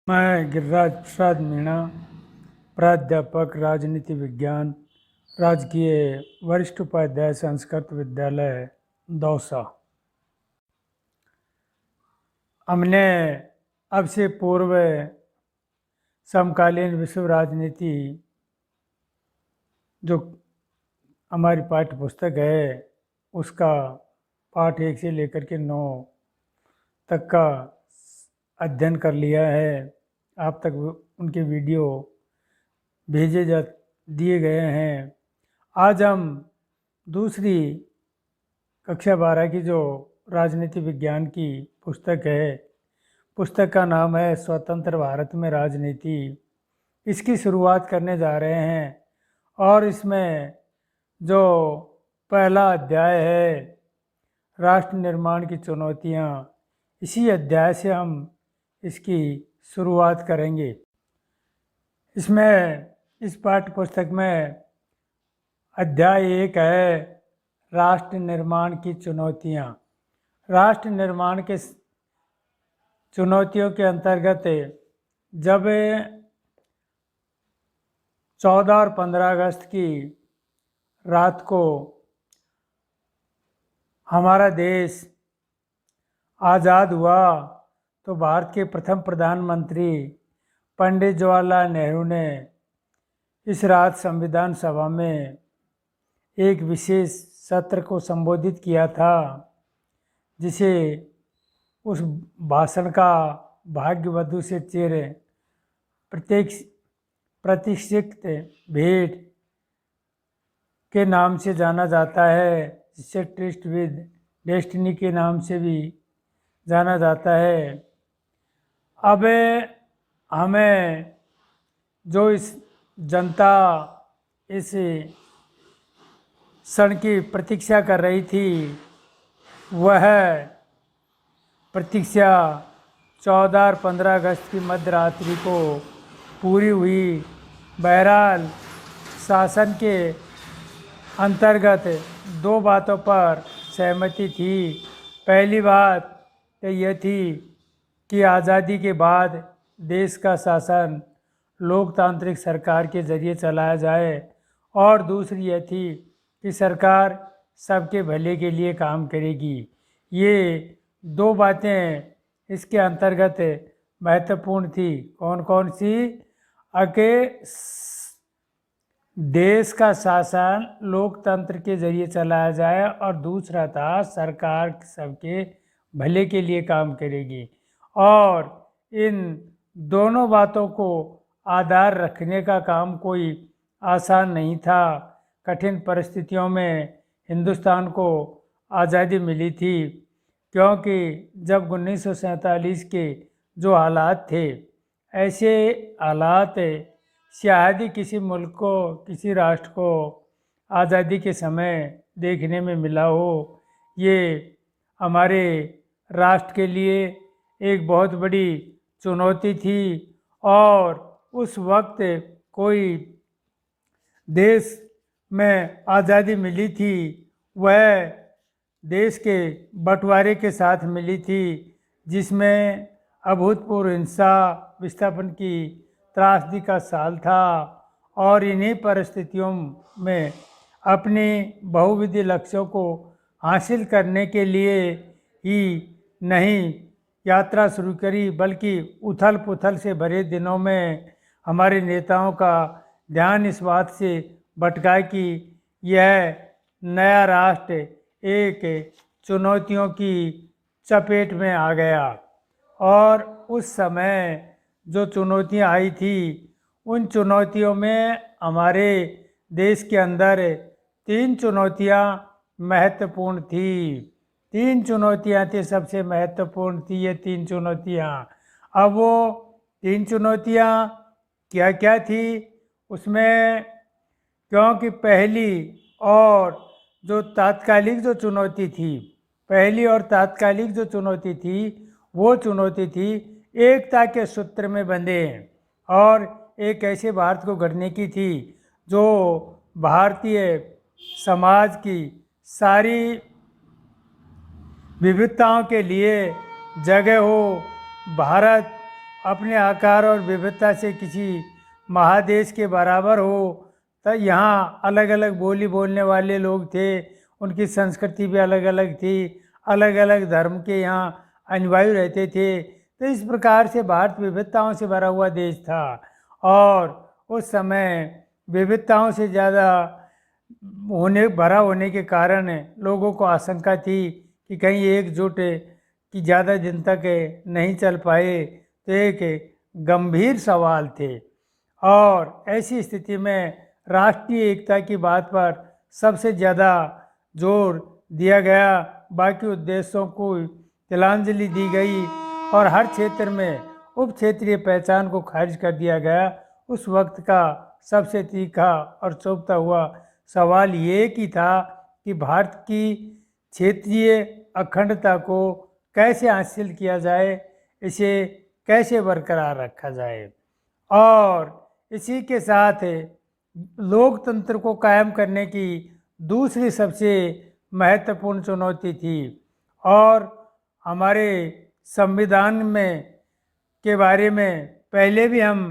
मैं गिरिराज प्रसाद मीणा, प्राध्यापक राजनीति विज्ञान, राजकीय वरिष्ठ उपाध्याय संस्कृत विद्यालय दौसा। हमने अब से पूर्व समकालीन विश्व राजनीति जो हमारी पाठ्य पुस्तक है उसका पाठ 1 से लेकर के 9 तक का अध्ययन कर लिया है। आप तक उनके वीडियो दिए गए हैं। आज हम दूसरी कक्षा 12 की जो राजनीति विज्ञान की पुस्तक है, पुस्तक का नाम है स्वतंत्र भारत में राजनीति। इसकी शुरुआत करने जा रहे हैं और इसमें जो पहला अध्याय है राष्ट्र निर्माण की चुनौतियाँ, इसी अध्याय से हम इसकी शुरुआत करेंगे। इसमें इस पाठ्य पुस्तक में अध्याय 1 है राष्ट्र निर्माण की चुनौतियाँ। राष्ट्र निर्माण के चुनौतियों के अंतर्गत जब 14 और 15 अगस्त की रात को हमारा देश आज़ाद हुआ तो भारत के प्रथम प्रधानमंत्री पंडित जवाहरलाल नेहरू ने इस रात संविधान सभा में एक विशेष सत्र को संबोधित किया था, जिसे उस भाषण का भाग्यवधु से चेहरे प्रतिष्ठित भेंट के नाम से जाना जाता है, जिसे ट्रिस्ट विद डेस्टिनी के नाम से भी जाना जाता है। अब हमें जो इस जनता इस क्षण की प्रतीक्षा कर रही थी, वह प्रतीक्षा 14 और 15 अगस्त की मध्य रात्रि को पूरी हुई। बहरहाल शासन के अंतर्गत 2 बातों पर सहमति थी। पहली बात तो यह थी कि आज़ादी के बाद देश का शासन लोकतांत्रिक सरकार के जरिए चलाया जाए, और दूसरी यह थी कि सरकार सबके भले के लिए काम करेगी। ये 2 बातें इसके अंतर्गत महत्वपूर्ण थी। कौन कौन सी? कि देश का शासन लोकतंत्र के जरिए चलाया जाए, और दूसरा था सरकार सबके भले के लिए काम करेगी। और इन दोनों बातों को आधार रखने का काम कोई आसान नहीं था। कठिन परिस्थितियों में हिंदुस्तान को आज़ादी मिली थी, क्योंकि जब 1947 के जो हालात थे, ऐसे हालात शायद ही किसी मुल्क को, किसी राष्ट्र को आज़ादी के समय देखने में मिला हो। ये हमारे राष्ट्र के लिए एक बहुत बड़ी चुनौती थी, और उस वक्त कोई देश में आज़ादी मिली थी, वह देश के बंटवारे के साथ मिली थी, जिसमें अभूतपूर्व हिंसा विस्थापन की त्रासदी का साल था। और इन्हीं परिस्थितियों में अपने बहुविध लक्ष्यों को हासिल करने के लिए ही नहीं यात्रा शुरू करी, बल्कि उथल पुथल से भरे दिनों में हमारे नेताओं का ध्यान इस बात से भटका कि यह नया राष्ट्र एक चुनौतियों की चपेट में आ गया। और उस समय जो चुनौतियां आई थी, उन चुनौतियों में हमारे देश के अंदर 3 चुनौतियां महत्वपूर्ण थी। 3 चुनौतियां थी, सबसे महत्वपूर्ण थी ये 3 चुनौतियां। अब वो 3 चुनौतियां क्या क्या थी उसमें, क्योंकि पहली और जो तात्कालिक जो चुनौती थी, पहली और तात्कालिक जो चुनौती थी, वो चुनौती थी एकता के सूत्र में बंधे, और एक ऐसे भारत को गढ़ने की थी जो भारतीय समाज की सारी विविधताओं के लिए जगह हो। भारत अपने आकार और विविधता से किसी महादेश के बराबर हो, तो यहाँ अलग अलग बोली बोलने वाले लोग थे, उनकी संस्कृति भी अलग अलग थी, अलग अलग धर्म के यहाँ अनुयायी रहते थे। तो इस प्रकार से भारत विविधताओं से भरा हुआ देश था और उस समय विविधताओं से ज़्यादा भरा होने के कारण लोगों को आशंका थी कि कहीं एकजुट कि ज़्यादा दिन तक नहीं चल पाए, तो एक गंभीर सवाल थे। और ऐसी स्थिति में राष्ट्रीय एकता की बात पर सबसे ज़्यादा जोर दिया गया, बाकी उद्देश्यों को तिलांजलि दी गई और हर क्षेत्र में उप क्षेत्रीय पहचान को खारिज कर दिया गया। उस वक्त का सबसे तीखा और चौंकता हुआ सवाल ये कि था कि भारत की क्षेत्रीय अखंडता को कैसे हासिल किया जाए, इसे कैसे बरकरार रखा जाए। और इसी के साथ लोकतंत्र को कायम करने की दूसरी सबसे महत्वपूर्ण चुनौती थी। और हमारे संविधान में के बारे में पहले भी हम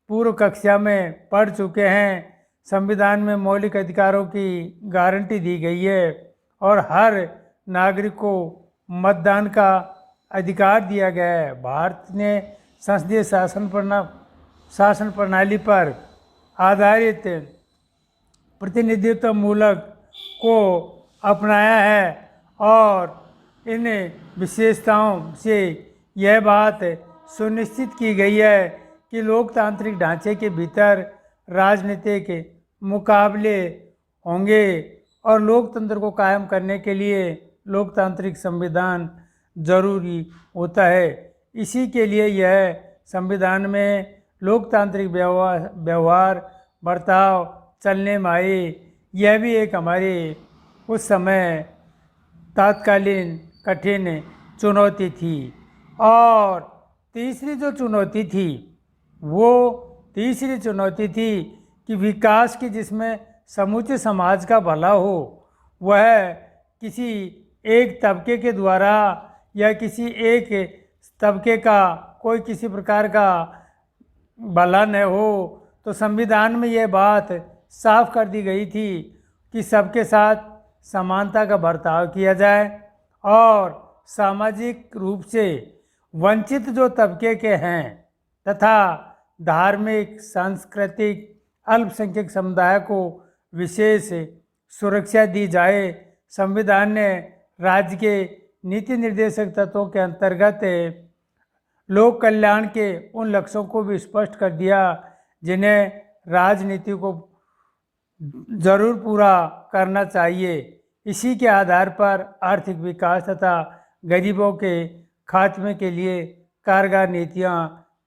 पूर्व कक्षा में पढ़ चुके हैं। संविधान में मौलिक अधिकारों की गारंटी दी गई है और हर नागरिक को मतदान का अधिकार दिया गया है। भारत ने संसदीय शासन प्रणाली पर आधारित प्रतिनिधित्व मूलक को अपनाया है और इन विशेषताओं से यह बात सुनिश्चित की गई है कि लोकतांत्रिक ढांचे के भीतर राजनीतिक मुकाबले होंगे और लोकतंत्र को कायम करने के लिए लोकतांत्रिक संविधान जरूरी होता है। इसी के लिए यह संविधान में लोकतांत्रिक व्यवहार बर्ताव चलने में आए। यह भी एक हमारे उस समय तात्कालीन कठिन चुनौती थी। और तीसरी जो चुनौती थी वो तीसरी चुनौती थी कि विकास की जिसमें समूचे समाज का भला हो, वह किसी एक तबके के द्वारा या किसी एक तबके का कोई किसी प्रकार का भला न हो। तो संविधान में यह बात साफ कर दी गई थी कि सबके साथ समानता का बर्ताव किया जाए और सामाजिक रूप से वंचित जो तबके के हैं तथा धार्मिक सांस्कृतिक अल्पसंख्यक समुदाय को विशेष सुरक्षा दी जाए। संविधान ने राज्य के नीति निर्देशक तत्वों के अंतर्गत लोक कल्याण के उन लक्ष्यों को भी स्पष्ट कर दिया जिन्हें राजनीति को जरूर पूरा करना चाहिए। इसी के आधार पर आर्थिक विकास तथा गरीबों के खात्मे के लिए कारगर नीतियां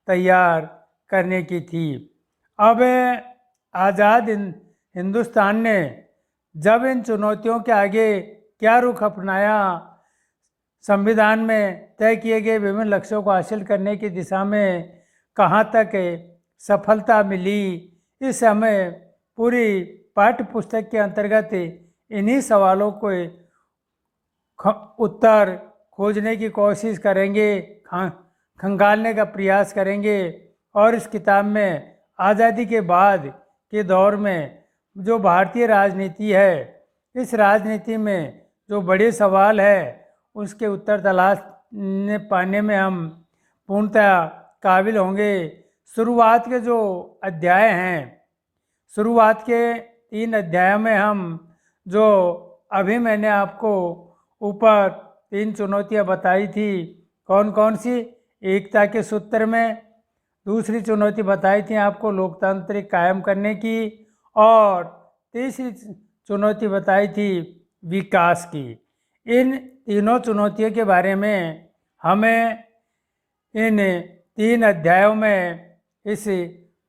तैयार करने की थी। अब आज़ाद हिंदुस्तान ने जब इन चुनौतियों के आगे क्या रुख अपनाया, संविधान में तय किए गए विभिन्न लक्ष्यों को हासिल करने की दिशा में कहाँ तक सफलता मिली, इस समय पूरी पाठ्य पुस्तक के अंतर्गत इन्हीं सवालों को उत्तर खोजने की कोशिश करेंगे, खंगालने का प्रयास करेंगे। और इस किताब में आज़ादी के बाद के दौर में जो भारतीय राजनीति है, इस राजनीति में जो बड़े सवाल है उसके उत्तर तलाश पाने में हम पूर्णतः काबिल होंगे। शुरुआत के जो अध्याय हैं, शुरुआत के 3 अध्यायों में हम जो अभी मैंने आपको ऊपर 3 चुनौतियां बताई थी, कौन कौन सी, एकता के सूत्र में, दूसरी चुनौती बताई थी आपको लोकतांत्रिक कायम करने की, और तीसरी चुनौती बताई थी विकास की। इन तीनों चुनौतियों के बारे में हमें इन 3 अध्यायों में इस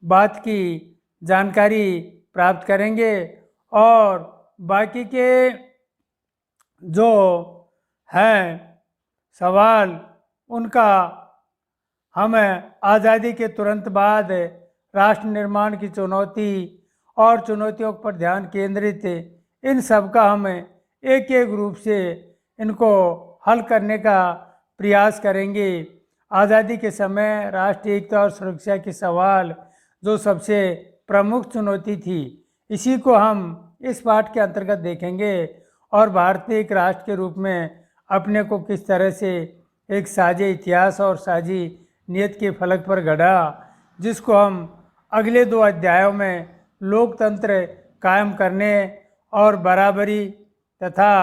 बात की जानकारी प्राप्त करेंगे और बाकी के जो हैं सवाल उनका हम आज़ादी के तुरंत बाद राष्ट्र निर्माण की चुनौती और चुनौतियों पर ध्यान केंद्रित, इन सब का हम एक एक रूप से इनको हल करने का प्रयास करेंगे। आज़ादी के समय राष्ट्रीय एकता और सुरक्षा के सवाल जो सबसे प्रमुख चुनौती थी, इसी को हम इस पाठ के अंतर्गत देखेंगे और भारतीय एक राष्ट्र के रूप में अपने को किस तरह से एक साझे इतिहास और साझी नियत के फलक पर गढ़ा, जिसको हम अगले 2 अध्यायों में लोकतंत्र कायम करने और बराबरी तथा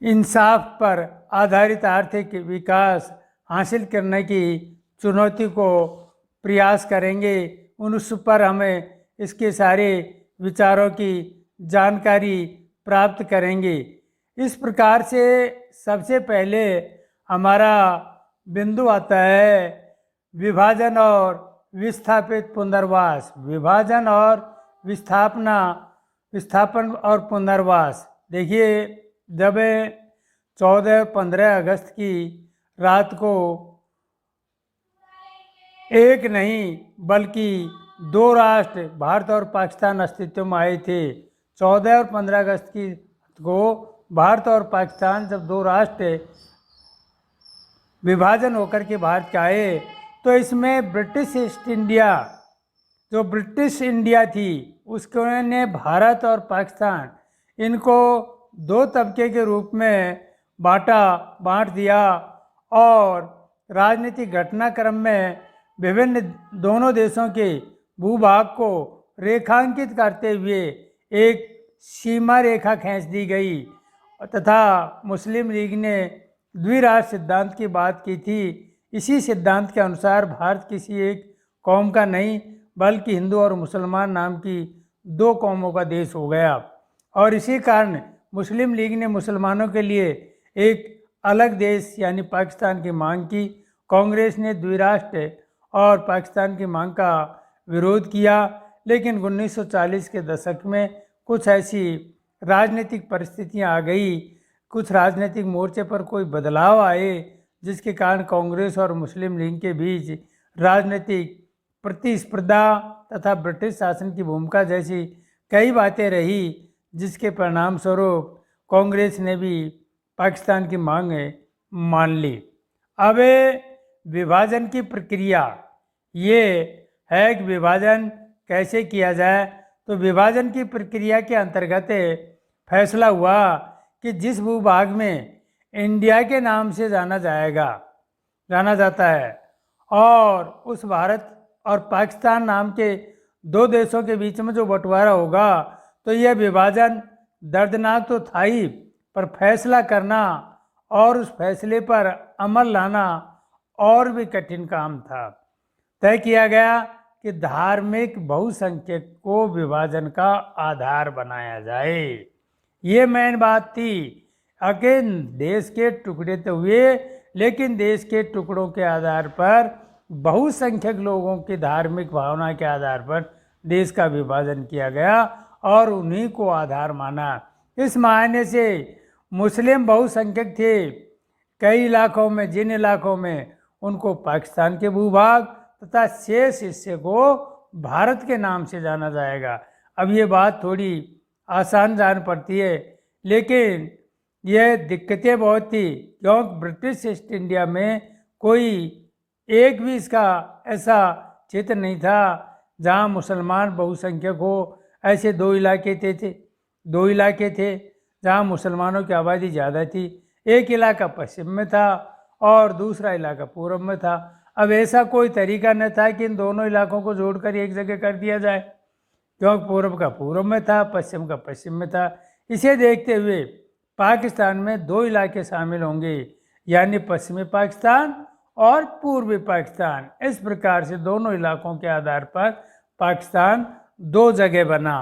इंसाफ पर आधारित आर्थिक विकास हासिल करने की चुनौती को प्रयास करेंगे। उस पर हमें इसके सारे विचारों की जानकारी प्राप्त करेंगे। इस प्रकार से सबसे पहले हमारा बिंदु आता है विभाजन और विस्थापित पुनर्वास। विभाजन और विस्थापन और पुनर्वास। देखिए, जब 14 और 15 अगस्त की रात को एक नहीं बल्कि 2 राष्ट्र भारत और पाकिस्तान अस्तित्व में आए थे। 14 और 15 अगस्त को भारत और पाकिस्तान जब 2 राष्ट्र विभाजन होकर के भारत के आए, तो इसमें ब्रिटिश ईस्ट इंडिया, जो ब्रिटिश इंडिया थी, उसको ने भारत और पाकिस्तान इनको 2 तबके के रूप में बांट दिया और राजनीतिक घटनाक्रम में विभिन्न दोनों देशों के भूभाग को रेखांकित करते हुए एक सीमा रेखा खींच दी गई तथा मुस्लिम लीग ने द्विराष्ट्र सिद्धांत की बात की थी। इसी सिद्धांत के अनुसार भारत किसी एक कौम का नहीं बल्कि हिंदू और मुसलमान नाम की 2 कौमों का देश हो गया और इसी कारण मुस्लिम लीग ने मुसलमानों के लिए एक अलग देश यानी पाकिस्तान की मांग की। कांग्रेस ने द्विराष्ट्र और पाकिस्तान की मांग का विरोध किया, लेकिन 1940 के दशक में कुछ ऐसी राजनीतिक परिस्थितियां आ गई, कुछ राजनीतिक मोर्चे पर कोई बदलाव आए, जिसके कारण कांग्रेस और मुस्लिम लीग के बीच राजनीतिक प्रतिस्पर्धा तथा ब्रिटिश शासन की भूमिका जैसी कई बातें रही, जिसके परिणाम स्वरूप कांग्रेस ने भी पाकिस्तान की मांग मान ली। अब विभाजन की प्रक्रिया ये है कि विभाजन कैसे किया जाए। तो विभाजन की प्रक्रिया के अंतर्गत फैसला हुआ कि जिस भूभाग में इंडिया के नाम से जाना जाता है और उस भारत और पाकिस्तान नाम के 2 देशों के बीच में जो बंटवारा होगा, तो यह विभाजन दर्दनाक तो था ही, पर फैसला करना और उस फैसले पर अमल लाना और भी कठिन काम था। तय किया गया कि धार्मिक बहुसंख्यक को विभाजन का आधार बनाया जाए। ये मेन बात थी। अकेले देश के टुकड़े तो हुए, लेकिन देश के टुकड़ों के आधार पर बहुसंख्यक लोगों की धार्मिक भावना के आधार पर देश का विभाजन किया गया और उन्हीं को आधार माना। इस मायने से मुस्लिम बहुसंख्यक थे कई इलाकों में, जिन इलाकों में उनको पाकिस्तान के भूभाग तथा शेष हिस्से को भारत के नाम से जाना जाएगा। अब ये बात थोड़ी आसान जान पड़ती है, लेकिन यह दिक्कतें बहुत थी, क्योंकि ब्रिटिश ईस्ट इंडिया में कोई एक भी इसका ऐसा क्षेत्र नहीं था जहाँ मुसलमान बहुसंख्यक हो। ऐसे 2 इलाके थे जहाँ मुसलमानों की आबादी ज़्यादा थी। एक इलाका पश्चिम में था और दूसरा इलाका पूर्व में था। अब ऐसा कोई तरीका न था कि इन दोनों इलाकों को जोड़कर एक जगह कर दिया जाए, क्योंकि पूर्व का पूर्व में था, पश्चिम का पश्चिम में था। इसे देखते हुए पाकिस्तान में 2 इलाके शामिल होंगे, यानी पश्चिमी पाकिस्तान और पूर्वी पाकिस्तान। इस प्रकार से दोनों इलाकों के आधार पर पाकिस्तान 2 जगह बना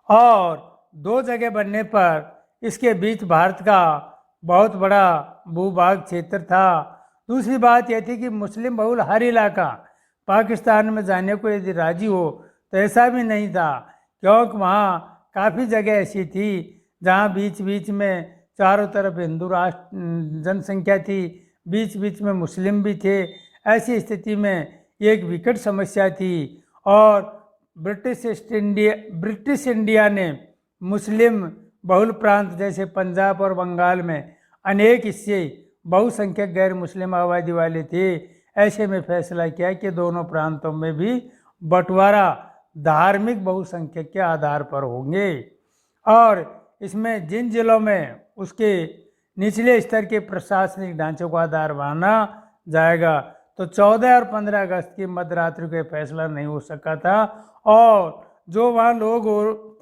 और 2 जगह बनने पर इसके बीच भारत का बहुत बड़ा भूभाग क्षेत्र था। दूसरी बात यह थी कि मुस्लिम बहुल हर इलाका पाकिस्तान में जाने को यदि राजी हो तो ऐसा भी नहीं था, क्योंकि वहाँ काफ़ी जगह ऐसी थी जहाँ बीच बीच में चारों तरफ हिंदू राष्ट्र जनसंख्या थी, बीच बीच में मुस्लिम भी थे। ऐसी स्थिति में एक विकट समस्या थी और ब्रिटिश इंडिया ने मुस्लिम बहुल प्रांत जैसे पंजाब और बंगाल में अनेक हिस्से बहुसंख्यक गैर मुस्लिम आबादी वाले थे। ऐसे में फैसला किया कि दोनों प्रांतों में भी बंटवारा धार्मिक बहुसंख्यक के आधार पर होंगे और इसमें जिन जिलों में उसके निचले स्तर के प्रशासनिक ढांचों का आधार माना जाएगा। तो 14 और 15 अगस्त की मध्यरात्रि को फैसला नहीं हो सका था और जो वहाँ लोग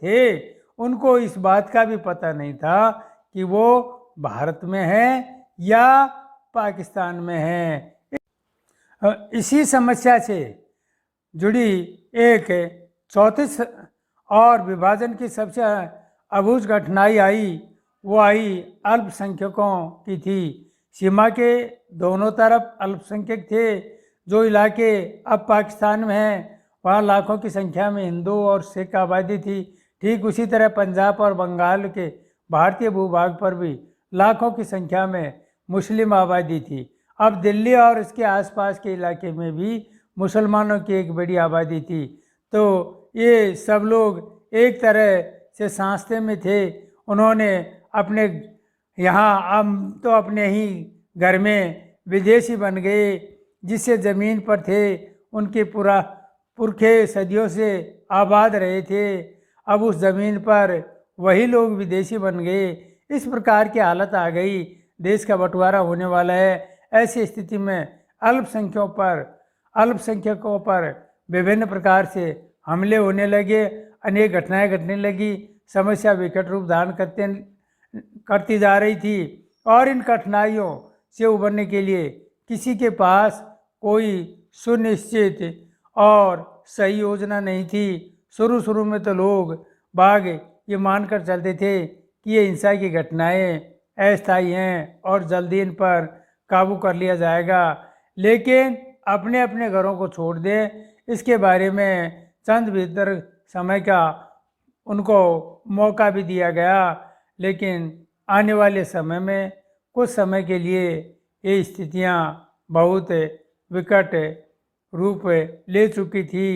थे उनको इस बात का भी पता नहीं था कि वो भारत में है या पाकिस्तान में है। इसी समस्या से जुड़ी एक 34 और विभाजन की सबसे अबूझ घटनाएं आई, वो आई अल्पसंख्यकों की थी। सीमा के दोनों तरफ अल्पसंख्यक थे। जो इलाके अब पाकिस्तान में हैं वहाँ लाखों की संख्या में हिंदू और सिख आबादी थी। ठीक उसी तरह पंजाब और बंगाल के भारतीय भूभाग पर भी लाखों की संख्या में मुस्लिम आबादी थी। अब दिल्ली और इसके आसपास के इलाके में भी मुसलमानों की एक बड़ी आबादी थी। तो ये सब लोग एक तरह से सांसते में थे। उन्होंने अपने यहाँ हम तो अपने ही घर में विदेशी बन गए। जिससे ज़मीन पर थे उनके पुरखे सदियों से आबाद रहे थे, अब उस ज़मीन पर वही लोग विदेशी बन गए। इस प्रकार की हालत आ गई, देश का बंटवारा होने वाला है। ऐसी स्थिति में अल्पसंख्यकों पर विभिन्न प्रकार से हमले होने लगे, अनेक घटनाएं घटने लगी, समस्या विकट रूप धारण करती जा रही थी और इन कठिनाइयों से उबरने के लिए किसी के पास कोई सुनिश्चित और सही योजना नहीं थी। शुरू में तो लोग बाग ये मानकर चलते थे कि ये हिंसा की घटनाएं अस्थायी हैं और जल्दी इन पर काबू कर लिया जाएगा, लेकिन अपने अपने घरों को छोड़ दें, इसके बारे में चंद भीतर समय का उनको मौका भी दिया गया। लेकिन आने वाले समय में कुछ समय के लिए ये स्थितियां बहुत विकट रूप ले चुकी थी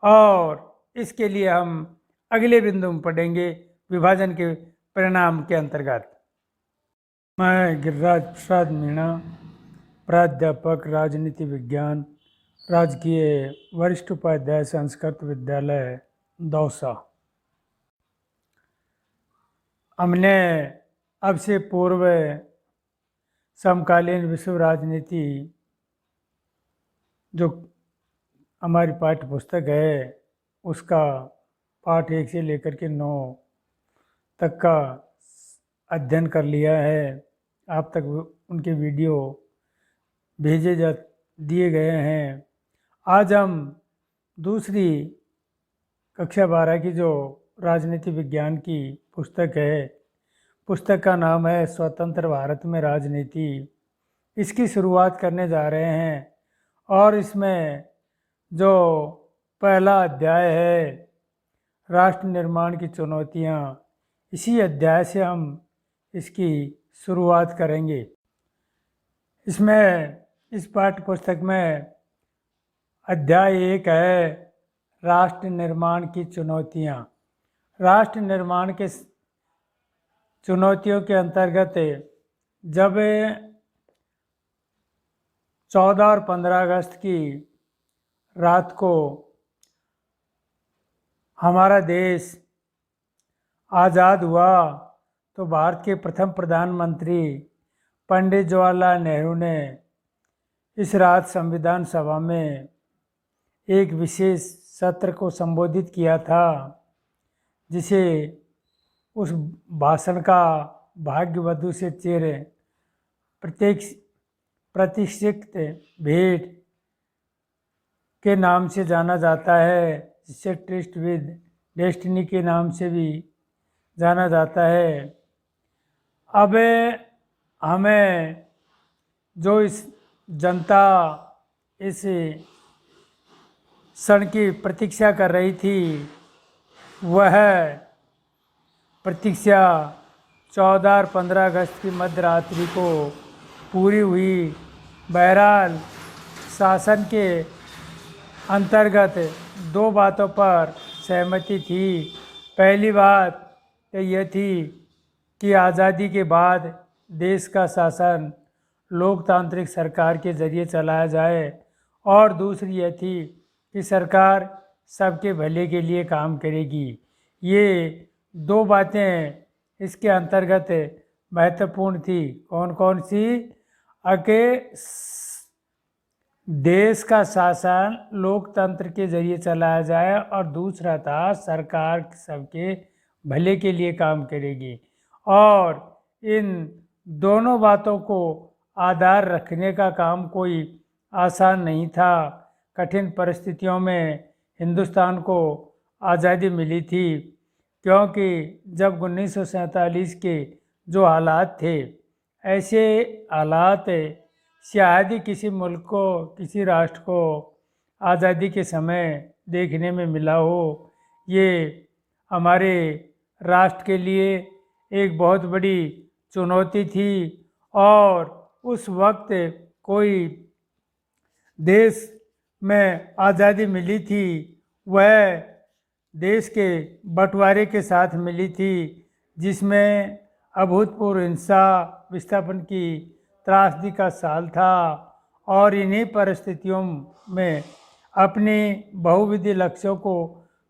और इसके लिए हम अगले बिंदु में पढ़ेंगे विभाजन के परिणाम के अंतर्गत। मैं गिरिराज प्रसाद मीणा, प्राध्यापक राजनीति विज्ञान, राजकीय वरिष्ठ उपाध्याय संस्कृत विद्यालय दौसा। हमने अब से पूर्व समकालीन विश्व राजनीति जो हमारी पाठ्य पुस्तक है उसका पाठ 1 से लेकर के 9 तक का अध्ययन कर लिया है। आप तक उनके वीडियो दिए गए हैं। आज हम दूसरी कक्षा 12 की जो राजनीति विज्ञान की पुस्तक है, पुस्तक का नाम है स्वतंत्र भारत में राजनीति, इसकी शुरुआत करने जा रहे हैं और इसमें जो पहला अध्याय है राष्ट्र निर्माण की चुनौतियाँ, इसी अध्याय से हम इसकी शुरुआत करेंगे। इसमें इस पाठ्य पुस्तक में अध्याय 1 है राष्ट्र निर्माण की चुनौतियाँ। राष्ट्र निर्माण के चुनौतियों के अंतर्गत जब 14 और 15 अगस्त की रात को हमारा देश आज़ाद हुआ तो भारत के प्रथम प्रधानमंत्री पंडित जवाहरलाल नेहरू ने इस रात संविधान सभा में एक विशेष सत्र को संबोधित किया था, जिसे उस भाषण का भाग्यवधु से चेहरे प्रतिष्ठित भेंट के नाम से जाना जाता है, जिसे ट्रिस्ट विद डेस्टिनी के नाम से भी जाना जाता है। अब हमें जो इस जनता इस क्षण की प्रतीक्षा कर रही थी, वह प्रतीक्षा 14 और 15 अगस्त की मध्यरात्रि को पूरी हुई। बहरहाल शासन के अंतर्गत 2 बातों पर सहमति थी। पहली बात तो यह थी कि आज़ादी के बाद देश का शासन लोकतांत्रिक सरकार के ज़रिए चलाया जाए और दूसरी यह थी कि सरकार सबके भले के लिए काम करेगी। ये दो बातें इसके अंतर्गत महत्वपूर्ण थी। कौन कौन सी? कि देश का शासन लोकतंत्र के जरिए चलाया जाए और दूसरा था सरकार सबके भले के लिए काम करेगी। और इन दोनों बातों को आधार रखने का काम कोई आसान नहीं था। कठिन परिस्थितियों में हिंदुस्तान को आज़ादी मिली थी, क्योंकि जब 1947 के जो हालात थे, ऐसे हालात शायद ही किसी मुल्क को, किसी राष्ट्र को आज़ादी के समय देखने में मिला हो। ये हमारे राष्ट्र के लिए एक बहुत बड़ी चुनौती थी और उस वक्त कोई देश में आज़ादी मिली थी वह देश के बंटवारे के साथ मिली थी, जिसमें अभूतपूर्व हिंसा विस्थापन की त्रासदी का साल था। और इन्हीं परिस्थितियों में अपने बहुविध लक्ष्यों को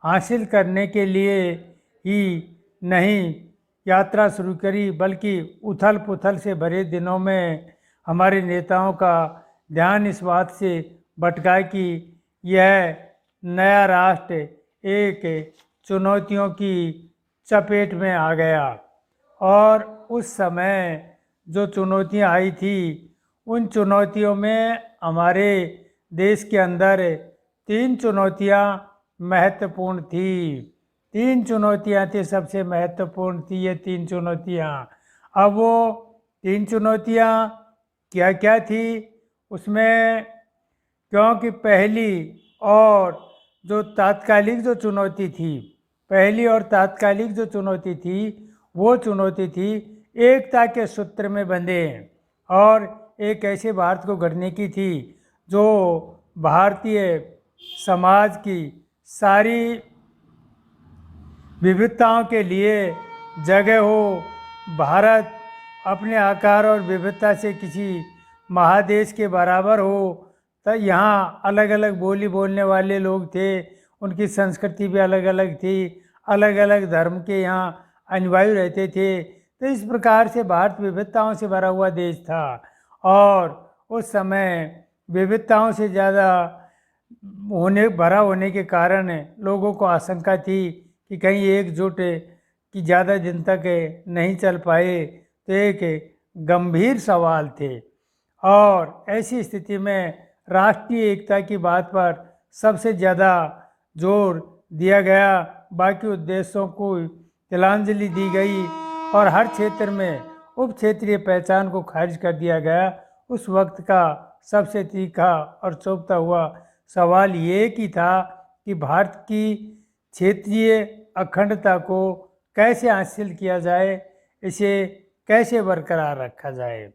हासिल करने के लिए ही नहीं यात्रा शुरू करी, बल्कि उथल पुथल से भरे दिनों में हमारे नेताओं का ध्यान इस बात से भटका कि यह नया राष्ट्र एक चुनौतियों की चपेट में आ गया। और उस समय जो चुनौतियां आई थी, उन चुनौतियों में हमारे देश के अंदर 3 चुनौतियां महत्वपूर्ण थी। 3 चुनौतियां थी, सबसे महत्वपूर्ण थी ये 3 चुनौतियां। अब वो 3 चुनौतियां क्या क्या थी उसमें, क्योंकि पहली और जो तात्कालिक जो चुनौती थी, पहली और तात्कालिक जो चुनौती थी, वो चुनौती थी एकता के सूत्र में बंधे और एक ऐसे भारत को गढ़ने की थी जो भारतीय समाज की सारी विविधताओं के लिए जगह हो। भारत अपने आकार और विविधता से किसी महादेश के बराबर हो। तो यहाँ अलग अलग बोली बोलने वाले लोग थे, उनकी संस्कृति भी अलग अलग थी, अलग अलग धर्म के यहाँ अनुयायी रहते थे। तो इस प्रकार से भारत विविधताओं से भरा हुआ देश था और उस समय विविधताओं से ज़्यादा भरा होने के कारण लोगों को आशंका थी कि कहीं एकजुट कि ज़्यादा दिन तक नहीं चल पाए। तो एक गंभीर सवाल थे और ऐसी स्थिति में राष्ट्रीय एकता की बात पर सबसे ज़्यादा जोर दिया गया। बाकी उद्देश्यों को तिलांजलि दी गई और हर क्षेत्र में उप क्षेत्रीय पहचान को खारिज कर दिया गया। उस वक्त का सबसे तीखा और चौंकता हुआ सवाल ये की था कि भारत की क्षेत्रीय अखंडता को कैसे हासिल किया जाए, इसे कैसे बरकरार रखा जाए।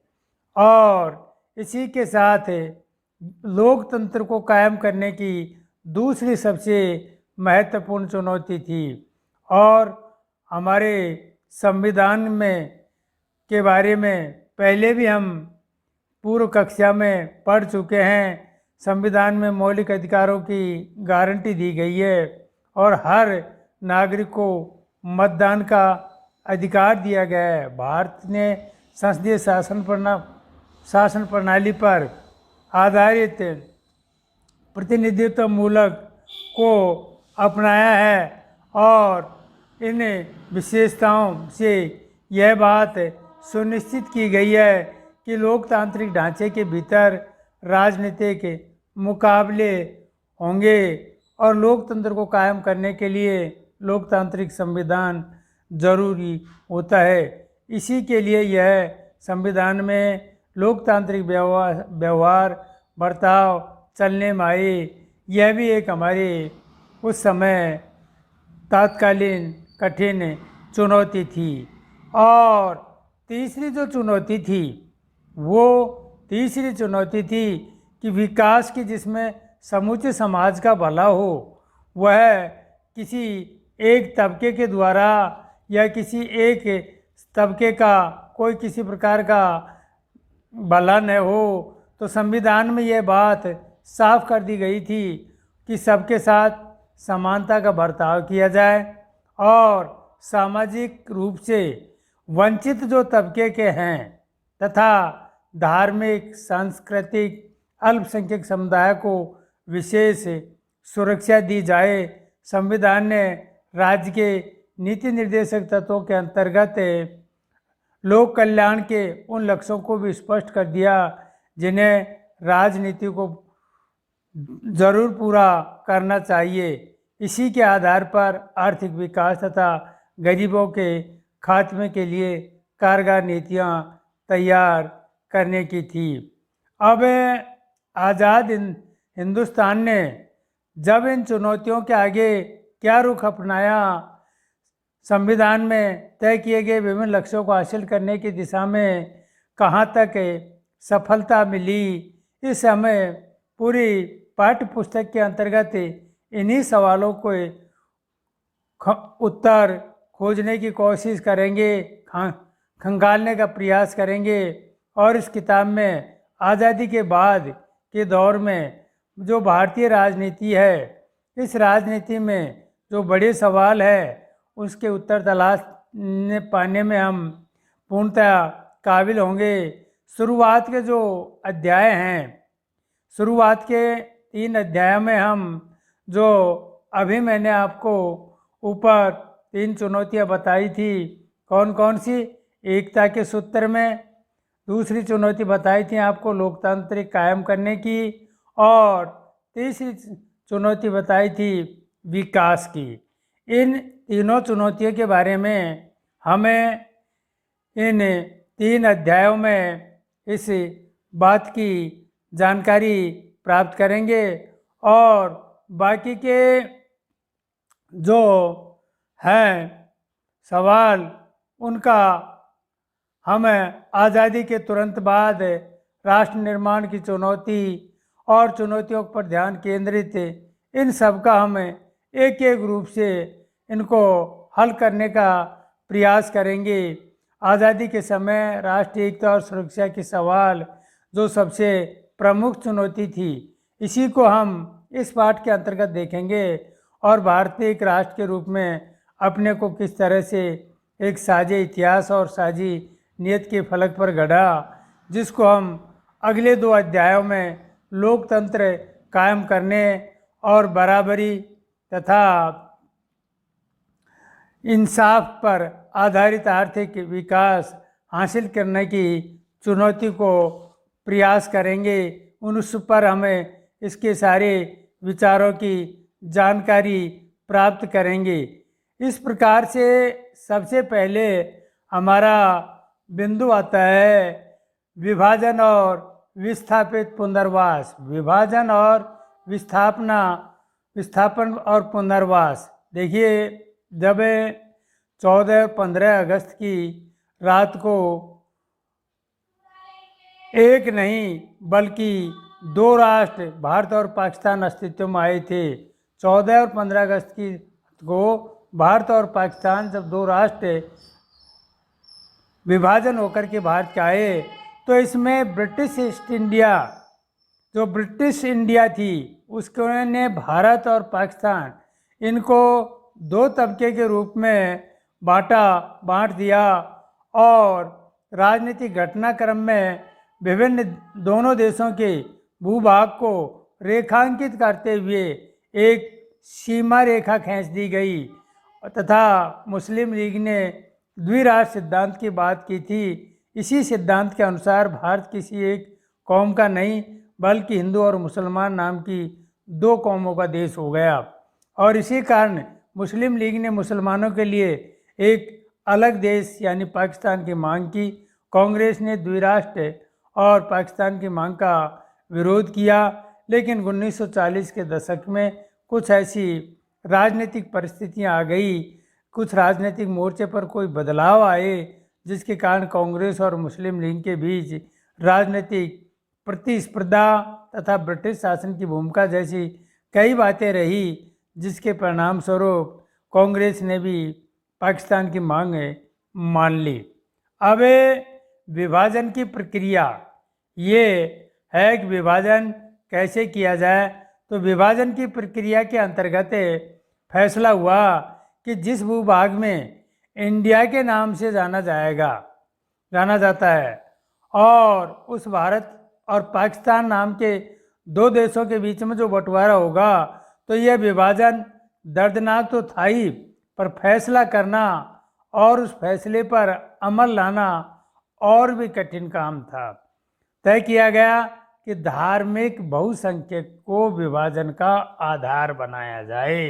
और इसी के साथ लोकतंत्र को कायम करने की दूसरी सबसे महत्वपूर्ण चुनौती थी। और हमारे संविधान में के बारे में पहले भी हम पूर्व कक्षा में पढ़ चुके हैं। संविधान में मौलिक अधिकारों की गारंटी दी गई है और हर नागरिक को मतदान का अधिकार दिया गया है। भारत ने संसदीय शासन प्रणाली पर आधारित प्रतिनिधित्व मूलक को अपनाया है और इन विशेषताओं से यह बात सुनिश्चित की गई है कि लोकतांत्रिक ढांचे के भीतर राजनीतिक मुकाबले होंगे और लोकतंत्र को कायम करने के लिए लोकतांत्रिक संविधान जरूरी होता है। इसी के लिए यह संविधान में लोकतांत्रिक व्यवहार बर्ताव चलने में आए। यह भी एक हमारे उस समय तात्कालीन कठिन चुनौती थी। और तीसरी जो चुनौती थी वो तीसरी चुनौती थी कि विकास की जिसमें समूचे समाज का भला हो, वह किसी एक तबके के द्वारा या किसी एक तबके का कोई किसी प्रकार का भला न हो, तो संविधान में यह बात साफ कर दी गई थी कि सबके साथ समानता का बर्ताव किया जाए और सामाजिक रूप से वंचित जो तबके के हैं तथा धार्मिक सांस्कृतिक अल्पसंख्यक समुदाय को विशेष सुरक्षा दी जाए। संविधान ने राज्य के नीति निर्देशक तत्वों के अंतर्गत लोक कल्याण के उन लक्ष्यों को भी स्पष्ट कर दिया जिन्हें राजनीति को जरूर पूरा करना चाहिए। इसी के आधार पर आर्थिक विकास तथा गरीबों के खात्मे के लिए कारगर नीतियां तैयार करने की थी। अब आज़ाद हिंदुस्तान ने जब इन चुनौतियों के आगे क्या रुख अपनाया, संविधान में तय किए गए विभिन्न लक्ष्यों को हासिल करने की दिशा में कहाँ तक सफलता मिली, इस हमें पूरी पाठ्य पुस्तक के अंतर्गत इन्हीं सवालों को उत्तर खोजने की कोशिश करेंगे, खंगालने का प्रयास करेंगे। और इस किताब में आज़ादी के बाद के दौर में जो भारतीय राजनीति है, इस राजनीति में जो बड़े सवाल है उसके उत्तर तलाश पाने में हम पूर्णतः काबिल होंगे। शुरुआत के जो अध्याय हैं, शुरुआत के 3 अध्यायों में हम जो अभी मैंने आपको ऊपर 3 चुनौतियां बताई थी, कौन कौन सी, एकता के सूत्र में, दूसरी चुनौती बताई थी आपको लोकतांत्रिक कायम करने की, और तीसरी चुनौती बताई थी विकास की। इन तीनों चुनौतियों के बारे में हमें इन 3 अध्यायों में इस बात की जानकारी प्राप्त करेंगे और बाकी के जो हैं सवाल उनका हमें आज़ादी के तुरंत बाद राष्ट्र निर्माण की चुनौती और चुनौतियों पर ध्यान केंद्रित, इन सब का हमें एक एक रूप से इनको हल करने का प्रयास करेंगे। आज़ादी के समय राष्ट्रीय एकता और सुरक्षा के सवाल जो सबसे प्रमुख चुनौती थी, इसी को हम इस पाठ के अंतर्गत देखेंगे और भारतीय एक राष्ट्र के रूप में अपने को किस तरह से एक साझे इतिहास और साझी नियत के फलक पर गढ़ा, जिसको हम अगले 2 अध्यायों में लोकतंत्र कायम करने और बराबरी तथा इंसाफ पर आधारित आर्थिक विकास हासिल करने की चुनौती को प्रयास करेंगे। उस पर हमें इसके सारे विचारों की जानकारी प्राप्त करेंगे। इस प्रकार से सबसे पहले हमारा बिंदु आता है विभाजन और विस्थापित पुनर्वास। विभाजन और विस्थापन और पुनर्वास। देखिए, जब 14-15 अगस्त की रात को एक नहीं बल्कि 2 राष्ट्र भारत और पाकिस्तान अस्तित्व में आए थे। 14 और 15 अगस्त को भारत और पाकिस्तान जब 2 राष्ट्र विभाजन होकर के भारत के आए, तो इसमें ब्रिटिश ईस्ट इंडिया, जो ब्रिटिश इंडिया थी, उसने भारत और पाकिस्तान इनको 2 तबके के रूप में बांट दिया और राजनीतिक घटनाक्रम में विभिन्न दोनों देशों के भूभाग को रेखांकित करते हुए एक सीमा रेखा खींच दी गई तथा मुस्लिम लीग ने द्विराष्ट्र सिद्धांत की बात की थी। इसी सिद्धांत के अनुसार भारत किसी एक कौम का नहीं बल्कि हिंदू और मुसलमान नाम की 2 कौमों का देश हो गया और इसी कारण मुस्लिम लीग ने मुसलमानों के लिए एक अलग देश यानी पाकिस्तान की मांग की। कांग्रेस ने द्विराष्ट्र और पाकिस्तान की मांग का विरोध किया, लेकिन 1940 के दशक में कुछ ऐसी राजनीतिक परिस्थितियां आ गई, कुछ राजनीतिक मोर्चे पर कोई बदलाव आए, जिसके कारण कांग्रेस और मुस्लिम लीग के बीच राजनीतिक प्रतिस्पर्धा तथा ब्रिटिश शासन की भूमिका जैसी कई बातें रही, जिसके परिणाम स्वरूप कांग्रेस ने भी पाकिस्तान की मांग मान ली। अब विभाजन की प्रक्रिया, ये है कि विभाजन कैसे किया जाए। तो विभाजन की प्रक्रिया के अंतर्गत फैसला हुआ कि जिस भूभाग में इंडिया के नाम से जाना जाता है और उस भारत और पाकिस्तान नाम के दो देशों के बीच में जो बंटवारा होगा, तो यह विभाजन दर्दनाक तो था ही, पर फैसला करना और उस फैसले पर अमल लाना और भी कठिन काम था। तय किया गया कि धार्मिक बहुसंख्यक को विभाजन का आधार बनाया जाए।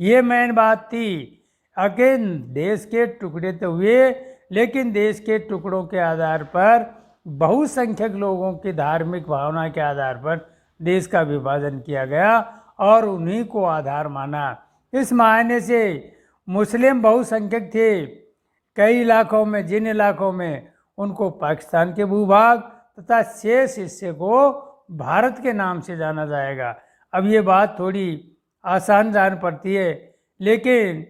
ये मेन बात थी। आखिर देश के टुकड़े तो हुए, लेकिन देश के टुकड़ों के आधार पर बहुसंख्यक लोगों की धार्मिक भावना के आधार पर देश का विभाजन किया गया और उन्हीं को आधार माना। इस मायने से मुस्लिम बहुसंख्यक थे कई इलाकों में, जिन इलाकों में उनको पाकिस्तान के भूभाग तथा शेष हिस्से को भारत के नाम से जाना जाएगा। अब ये बात थोड़ी आसान जान पड़ती है, लेकिन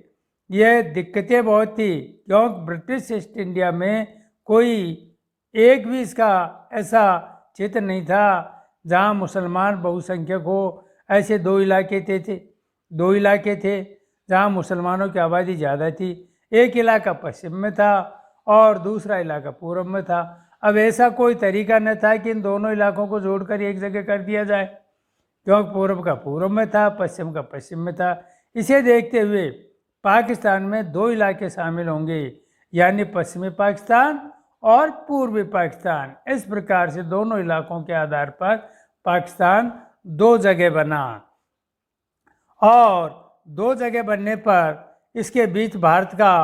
यह दिक्कतें बहुत थी, क्योंकि ब्रिटिश ईस्ट इंडिया में कोई एक भी इसका ऐसा क्षेत्र नहीं था जहाँ मुसलमान बहुसंख्यक हो। ऐसे दो इलाके थे जहाँ मुसलमानों की आबादी ज़्यादा थी। एक इलाका पश्चिम में था और दूसरा इलाका पूर्व में था। अब ऐसा कोई तरीका न था कि इन दोनों इलाकों को जोड़कर एक जगह कर दिया जाए, क्योंकि पूर्व का पूर्व में था, पश्चिम का पश्चिम में था। इसे देखते हुए पाकिस्तान में दो इलाके शामिल होंगे, यानी पश्चिमी पाकिस्तान और पूर्वी पाकिस्तान। इस प्रकार से दोनों इलाकों के आधार पर पाकिस्तान दो जगह बना और दो जगह बनने पर इसके बीच भारत का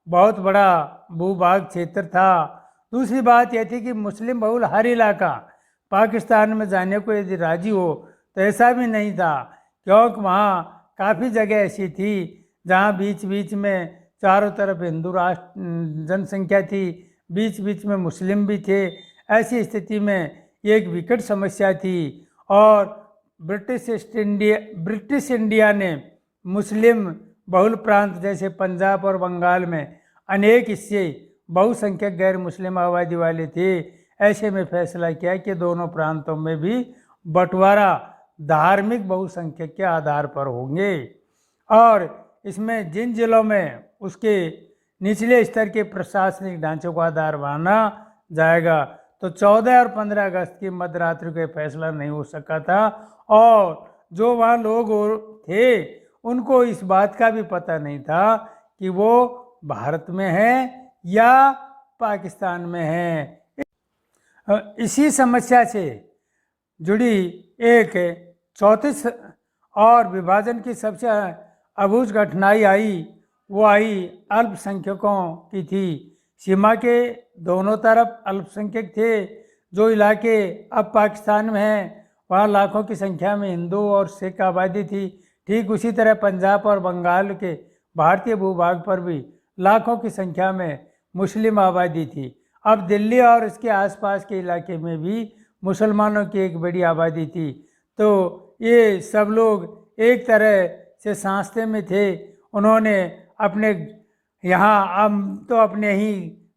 बहुत बड़ा भूभाग क्षेत्र था। दूसरी बात यह थी कि मुस्लिम बहुल हर इलाका पाकिस्तान में जाने को यदि राजी हो तो ऐसा भी नहीं था, क्योंकि वहाँ काफ़ी जगह ऐसी थी जहाँ बीच बीच में चारों तरफ हिंदू राष्ट्र जनसंख्या थी, बीच बीच में मुस्लिम भी थे। ऐसी स्थिति में एक विकट समस्या थी और ब्रिटिश इंडिया ने मुस्लिम बहुल प्रांत जैसे पंजाब और बंगाल में अनेक हिस्से बहुसंख्यक गैर मुस्लिम आबादी वाले थे। ऐसे में फैसला किया कि दोनों प्रांतों में भी बंटवारा धार्मिक बहुसंख्यक के आधार पर होंगे और इसमें जिन जिलों में उसके निचले स्तर के प्रशासनिक ढांचे को आधार माना जाएगा। तो 14 और 15 अगस्त की मध्यरात्रि को फैसला नहीं हो सका था और जो वहाँ लोग थे उनको इस बात का भी पता नहीं था कि वो भारत में है या पाकिस्तान में है। इसी समस्या से जुड़ी एक चौथी और विभाजन की सबसे अबूझ कठिनाई आई अल्पसंख्यकों की थी। सीमा के दोनों तरफ अल्पसंख्यक थे। जो इलाके अब पाकिस्तान में हैं वहाँ लाखों की संख्या में हिंदू और सिख आबादी थी। ठीक उसी तरह पंजाब और बंगाल के भारतीय भूभाग पर भी लाखों की संख्या में मुस्लिम आबादी थी। अब दिल्ली और इसके आसपास के इलाके में भी मुसलमानों की एक बड़ी आबादी थी। तो ये सब लोग एक तरह से सांसते में थे। उन्होंने अपने यहाँ हम तो अपने ही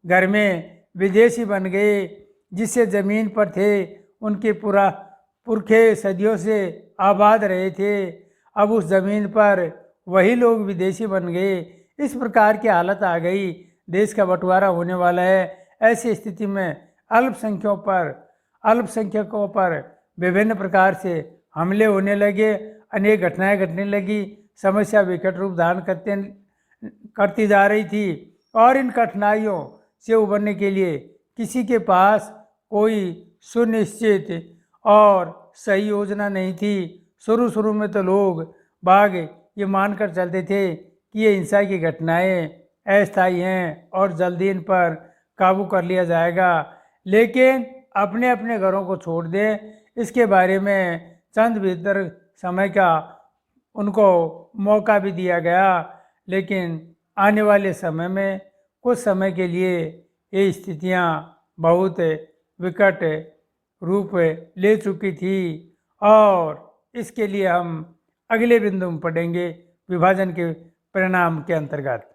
घर में विदेशी बन गए। जिससे ज़मीन पर थे उनके पुरखे सदियों से आबाद रहे थे, अब उस ज़मीन पर वही लोग विदेशी बन गए। इस प्रकार की हालत आ गई, देश का बंटवारा होने वाला है। ऐसी स्थिति में अल्पसंख्यकों पर विभिन्न प्रकार से हमले होने लगे, अनेक घटनाएं घटने लगी, समस्या विकट रूप धारण करती जा रही थी और इन कठिनाइयों से उबरने के लिए किसी के पास कोई सुनिश्चित और सही योजना नहीं थी। शुरू में तो लोग बाग ये मानकर चलते थे कि ये हिंसा की घटनाएं अस्थायी हैं और जल्दी इन पर काबू कर लिया जाएगा, लेकिन अपने अपने घरों को छोड़ दें, इसके बारे में चंद भीतर समय का उनको मौका भी दिया गया। लेकिन आने वाले समय में कुछ समय के लिए ये स्थितियां बहुत विकट रूप ले चुकी थी और इसके लिए हम अगले बिंदु में पढ़ेंगे विभाजन के परिणाम के अंतर्गत।